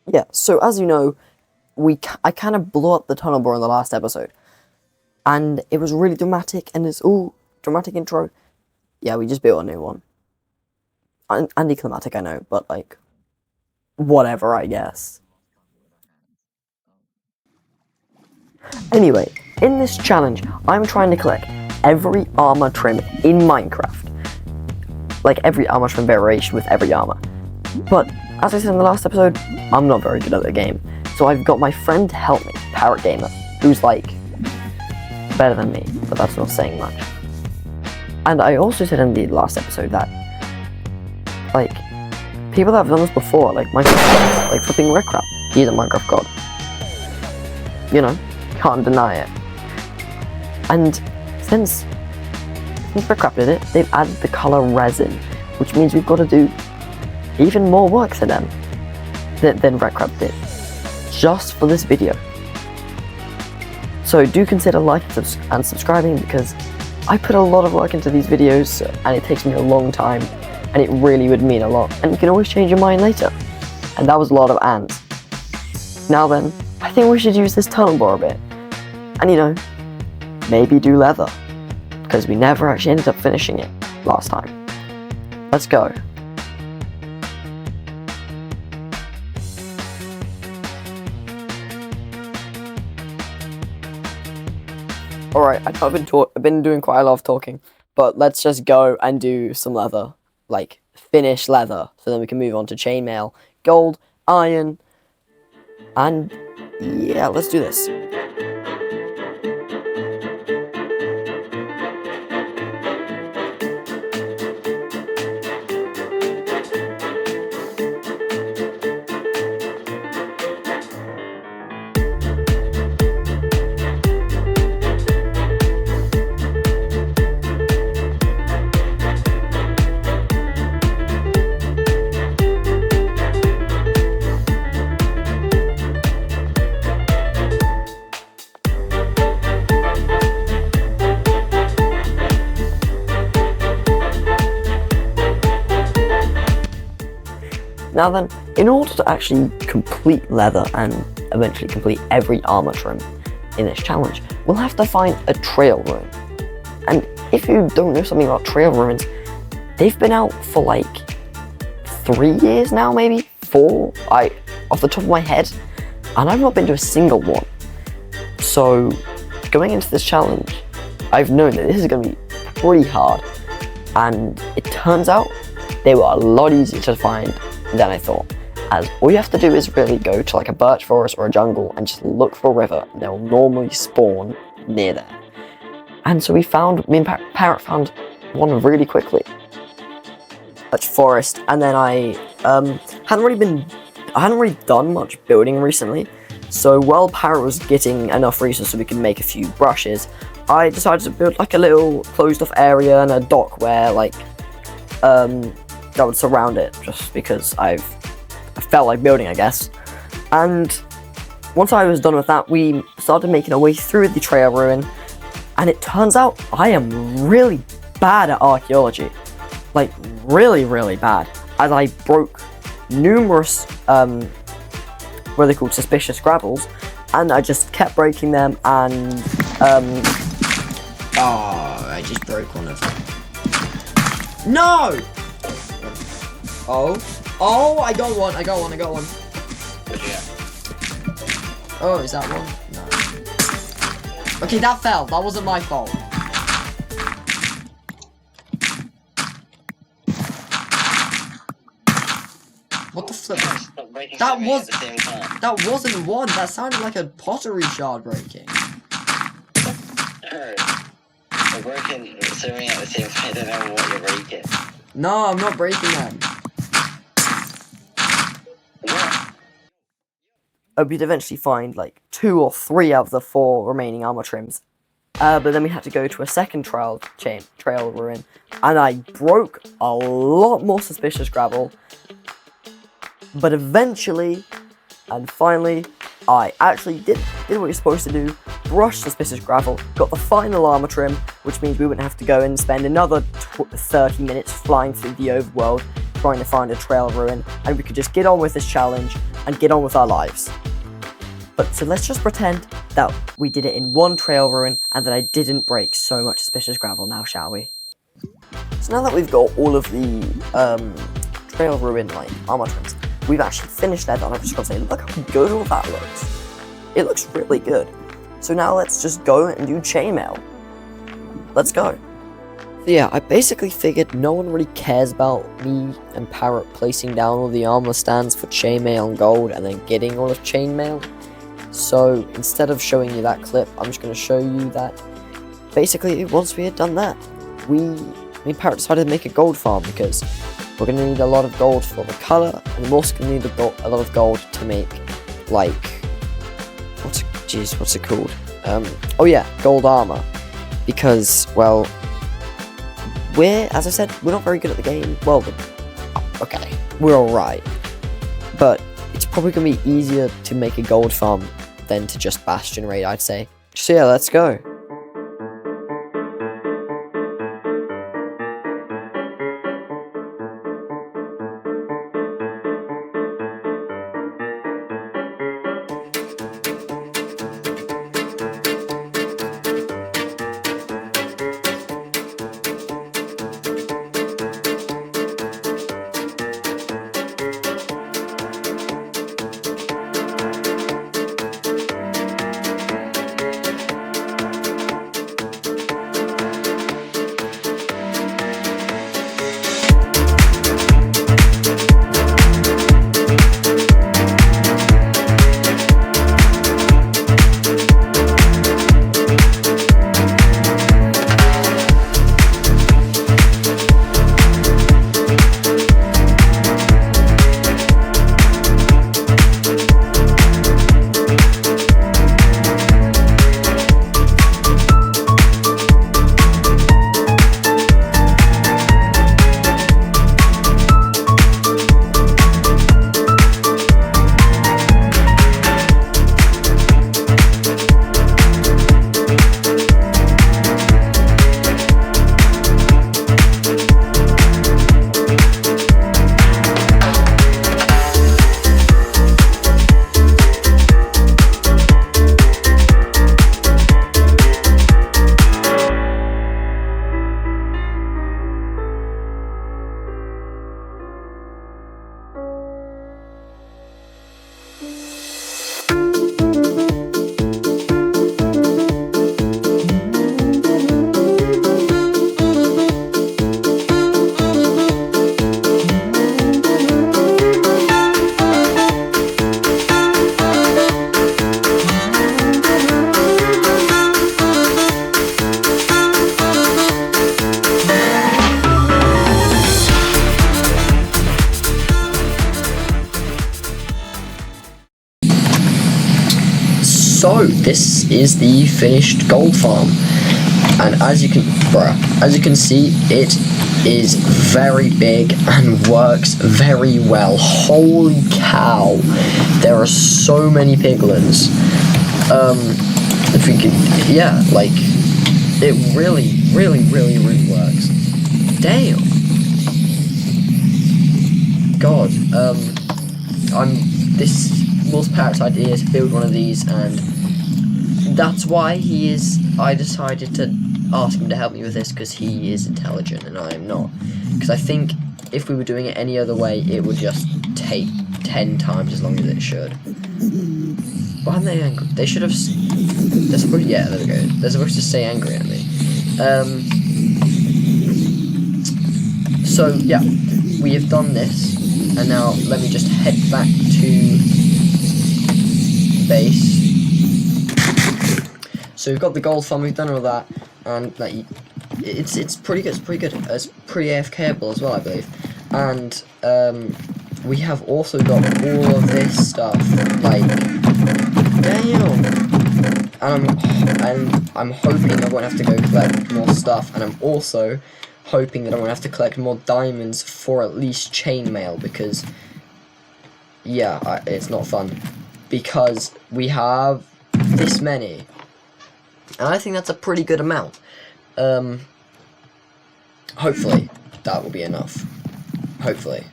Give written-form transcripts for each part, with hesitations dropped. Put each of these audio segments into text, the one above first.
Yeah, so as you know, I kind of blew up the tunnel bore in the last episode. And it was really dramatic, and it's all dramatic intro. Yeah, we just built a new one. Anticlimactic, I know, but like, whatever, I guess. Anyway, in this challenge, I'm trying to collect every armor trim in Minecraft. Like every armor trim variation with every armor. But, as I said in the last episode, I'm not very good at the game. So I've got my friend to help me, Parrot Gamer, who's like, better than me, but that's not saying much. And I also said in the last episode that, like, people that have done this before, like Minecraft gods, like flipping Recrap, he's a Minecraft god. You know, can't deny it. And since Recrap did it, they've added the color resin, which means we've got to do even more work for them than Recrap did, just for this video. So do consider liking and subscribing, because I put a lot of work into these videos and it takes me a long time, and it really would mean a lot, and you can always change your mind later. And that was a lot of ands. Now then, I think we should use this tunnel bore a bit, and you know, maybe do leather, because we never actually ended up finishing it last time. Let's go. Alright, I've been doing quite a lot of talking, but let's just go and do some leather, like finish leather, so then we can move on to chainmail, gold, iron, and yeah, let's do this. Now then, in order to actually complete leather and eventually complete every armor trim in this challenge, we'll have to find a trail ruin. And if you don't know something about trail ruins, they've been out for like 3 years now, maybe 4, off the top of my head, and I've not been to a single one. So going into this challenge, I've known that this is going to be pretty hard, and it turns out they were a lot easier to find than I thought, as all you have to do is really go to like a birch forest or a jungle and just look for a river, and they'll normally spawn near there. And so me and Parrot found one really quickly. Birch forest, and then I hadn't really done much building recently, so while Parrot was getting enough resources so we could make a few brushes, I decided to build like a little closed off area and a dock where like that would surround it, just because I felt like building, I guess. And once I was done with that, we started making our way through the trail ruin, and it turns out I am really bad at archaeology. Like, really, really bad. As I broke numerous, what are they called, suspicious gravels, and I just kept breaking them, and, oh, I just broke one of them. No! Oh, I got one. Yeah. Oh, is that one? No. Okay, that fell. That wasn't my fault. What the flip? That wasn't one. That sounded like a pottery shard breaking. We're breaking something at the same time. I don't know what you're breaking. No, I'm not breaking them. We'd eventually find like 2 or 3 out of the 4 remaining armor trims. But then we had to go to a second trail ruin, and I broke a lot more suspicious gravel. But eventually, and finally, I actually did what you're supposed to do, brushed suspicious gravel, got the final armor trim, which means we wouldn't have to go and spend another 30 minutes flying through the overworld trying to find a trail ruin, and we could just get on with this challenge and get on with our lives. But so let's just pretend that we did it in one trail ruin and that I didn't break so much suspicious gravel now, shall we? So now that we've got all of the trail ruin like armor trims, we've actually finished that, and I've just got to say, look how good all that looks. It looks really good. So now let's just go and do chainmail. Let's go. So yeah, I basically figured no one really cares about me and Parrot placing down all the armor stands for chainmail and gold and then getting all of chainmail. So instead of showing you that clip, I'm just going to show you that basically once we had done that, me and Parrot decided to make a gold farm because we're going to need a lot of gold for the color, and we're also going to need a lot of gold to make, like, what's it called? Oh yeah, gold armor. Because, well, as I said, we're not very good at the game. Well, okay, we're alright. But it's probably going to be easier to make a gold farm than to just bastion raid, I'd say. So yeah, let's go. So this is the finished gold farm, and as you can see, it is very big and works very well. Holy cow, there are so many piglins. If we could, yeah, like, it really works. Damn. God, this was Parrot's idea to build one of these, and that's why I decided to ask him to help me with this, because he is intelligent and I am not. Because I think if we were doing it any other way, it would just take 10 times as long as it should. Why are they angry? They should have... yeah, there we go. They're supposed to stay angry at me. So, yeah, we have done this, and now let me just head back to base. So we've got the gold farm, we've done all that, and like, it's pretty good. It's pretty good. It's pretty AFKable as well, I believe. And we have also got all of this stuff. Like, damn. And I'm hoping I won't have to go collect more stuff, and I'm also hoping that I won't have to collect more diamonds for at least chainmail, because yeah, it's not fun. Because we have this many. And I think that's a pretty good amount. Hopefully, that will be enough. Hopefully.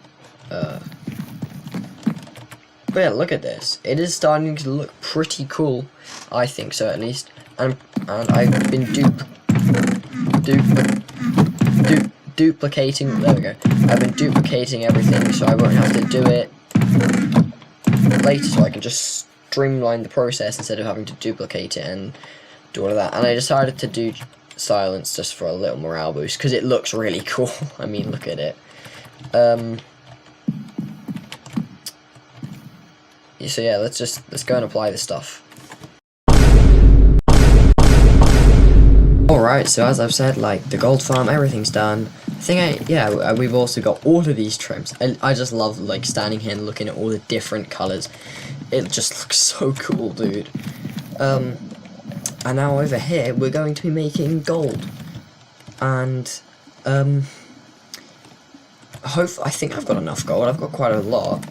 But yeah, look at this. It is starting to look pretty cool. I think so, at least. And I've been duplicating. There we go. I've been duplicating everything, so I won't have to do it later. So I can just streamline the process instead of having to duplicate it and do all of that. And I decided to do silence just for a little morale boost because it looks really cool. I mean, look at it. So yeah, let's go and apply this stuff. Alright, so as I've said, like, the gold farm, everything's done. We've also got all of these trims. I just love, like, standing here and looking at all the different colours. It just looks so cool, dude. And now over here, we're going to be making gold. And, I think I've got enough gold. I've got quite a lot.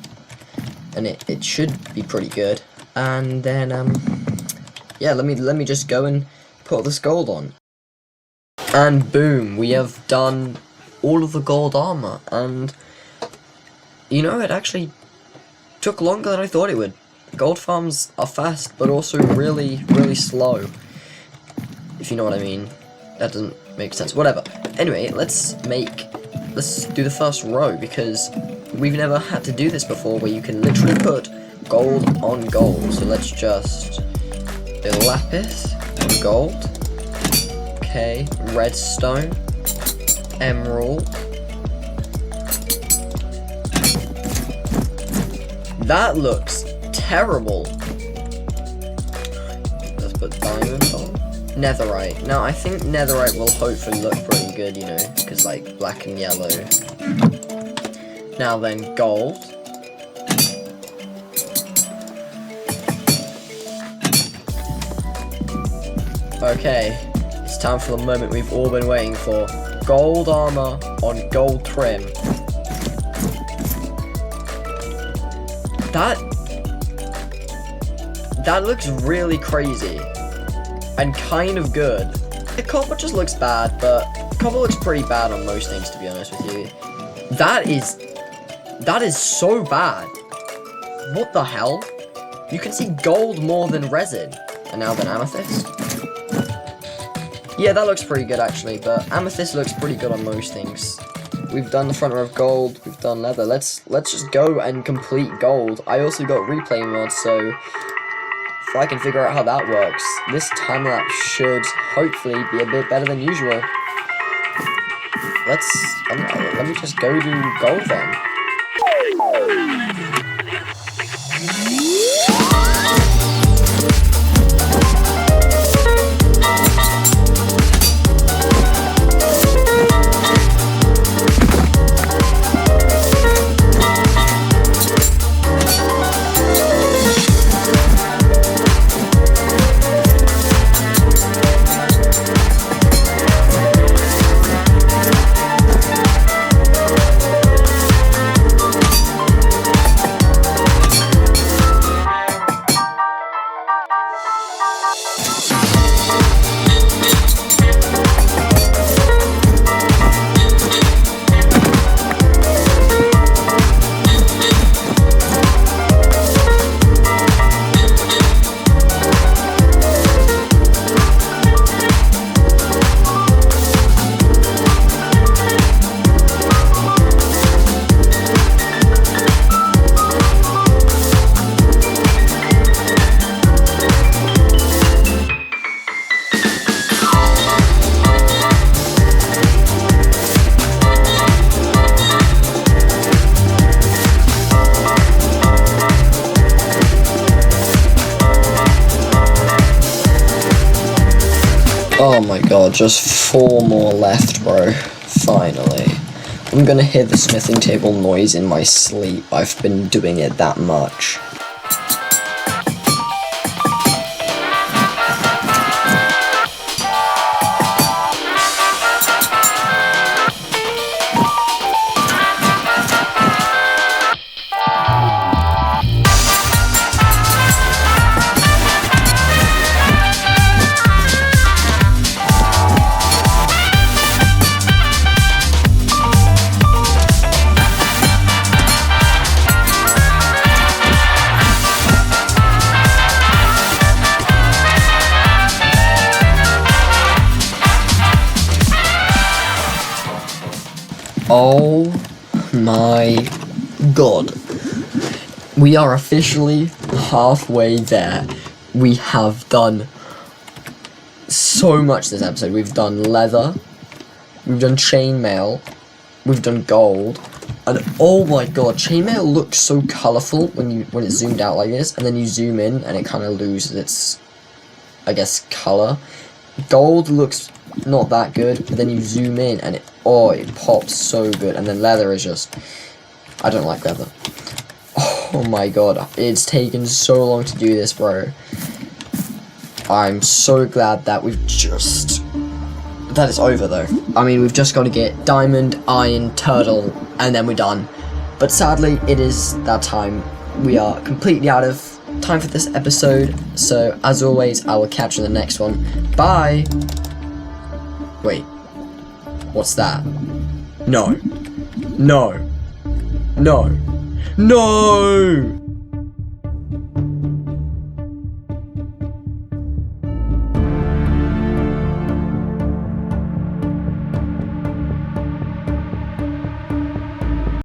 And it should be pretty good. And then, yeah, let me just go and put this gold on. And boom, we have done all of the gold armor. And, you know, it actually took longer than I thought it would. Gold farms are fast, but also really, really slow. If you know what I mean. That doesn't make sense. Whatever. Anyway, let's do the first row, because we've never had to do this before, where you can literally put gold on gold. So let's just do lapis on gold. Okay, redstone, emerald. That looks terrible. Let's put diamond on. Netherite. Now, I think netherite will hopefully look pretty good, you know, because, like, black and yellow. Now then, gold. Okay, it's time for the moment we've all been waiting for. Gold armor on gold trim. That looks really crazy. And kind of good. The copper just looks bad, but copper looks pretty bad on most things, to be honest with you. That is so bad. What the hell? You can see gold more than resin. And now then amethyst. Yeah, that looks pretty good actually, but amethyst looks pretty good on most things. We've done the front row of gold, we've done leather. Let's just go and complete gold. I also got replay mod, so if I can figure out how that works, this time lapse should hopefully be a bit better than usual. Let me just go do gold then. Oh my god, just 4 more left, bro. Finally. I'm gonna hear the smithing table noise in my sleep. I've been doing it that much. Oh my god. We are officially halfway there. We have done so much this episode. We've done leather, we've done chainmail, we've done gold, and oh my god, chainmail looks so colourful when it's zoomed out like this, and then you zoom in and it kind of loses its, I guess, colour. Gold looks not that good, but then you zoom in and it pops so good. And then leather is just, I don't like leather. Oh my god, it's taken so long to do this, bro. I'm so glad that that it's over though. I mean, we've just got to get diamond, iron, turtle, and then we're done. But sadly, it is that time. We are completely out of time for this episode. So as always, I will catch you in the next one. Bye. Wait, what's that? No. No. No. No!